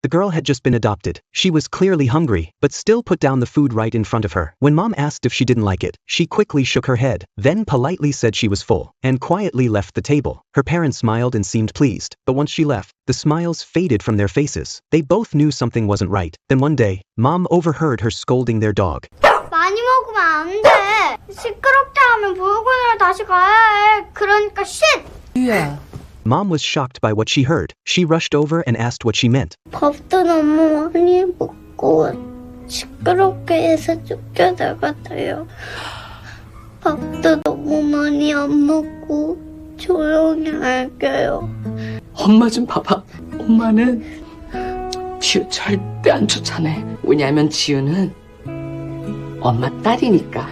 The girl had just been adopted. She was clearly hungry, but still put down the food right in front of her. When mom asked if she didn't like it, she quickly shook her head, then politely said she was full, and quietly left the table. Her parents smiled and seemed pleased, but once she left, the smiles faded from their faces. They both knew something wasn't right. Then one day, mom overheard her scolding their dog. 많이 먹으면 안 돼. 시끄럽게 하면 보육원으로 다시 가야 해. 그러니까 shit. 지우야. Mom was shocked by what she heard. She rushed over and asked what she meant. 밥도 너무 많이 먹고 시끄럽게 해서 쫓겨나갔어요. 밥도 너무 많이 안 먹고 조용히 할게요. 엄마 좀 봐봐. 엄마는 지우 절대 안 쫓아내. 왜냐면 지우는 엄마 딸이니까.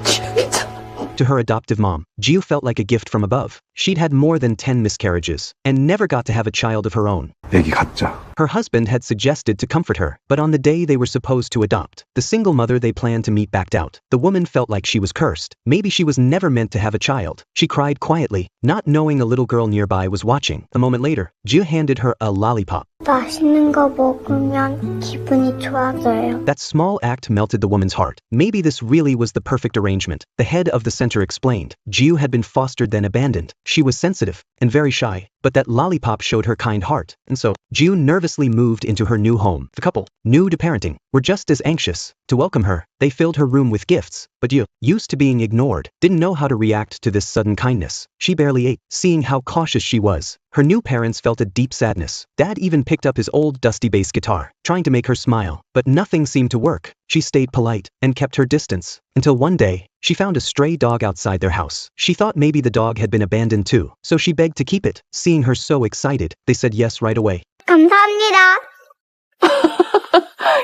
지우 괜찮아. To her adoptive mom, Jiu felt like a gift from above. She'd had more than 10 miscarriages, and never got to have a child of her own. 애기 가짜. Her husband had suggested to comfort her, but on the day they were supposed to adopt, the single mother they planned to meet backed out. The woman felt like she was cursed. Maybe she was never meant to have a child. She cried quietly, not knowing a little girl nearby was watching. A moment later, Jiu handed her a lollipop. 맛있는 거 먹으면 기분이 좋아져요. That small act melted the woman's heart. Maybe this really was the perfect arrangement. The head of the center explained. Jiu had been fostered then abandoned. She was sensitive and very shy, but that lollipop showed her kind heart, and so Jiu nervously moved into her new home. The couple, new to parenting, were just as anxious to welcome her. They filled her room with gifts, but Jiu, used to being ignored, didn't know how to react to this sudden kindness. She barely ate, seeing how cautious she was. Her new parents felt a deep sadness. Dad even picked up his old dusty bass guitar, trying to make her smile, but nothing seemed to work. She stayed polite and kept her distance, until one day, she found a stray dog outside their house. She thought maybe the dog had been abandoned too, so she begged to keep it. Seeing her so excited, they said yes right away. 감사합니다.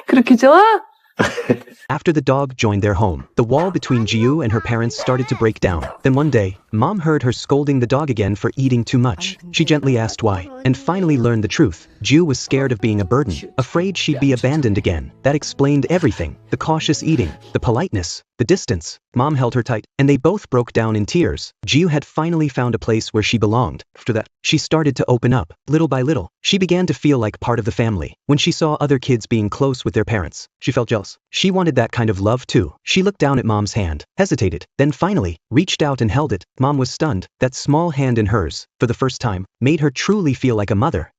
그렇게 좋아? After the dog joined their home, the wall between Jiu and her parents started to break down. Then one day, mom heard her scolding the dog again for eating too much. She gently asked why, and finally learned the truth. Jiu was scared of being a burden, afraid she'd be abandoned again. That explained everything. The cautious eating, the politeness, the distance. Mom held her tight, and they both broke down in tears. Jiu had finally found a place where she belonged. After that, she started to open up. Little by little, she began to feel like part of the family. When she saw other kids being close with their parents, she felt jealous. She wanted that kind of love too. She looked down at mom's hand, hesitated, then finally, reached out and held it. Mom was stunned. That small hand in hers, for the first time, made her truly feel like a mother.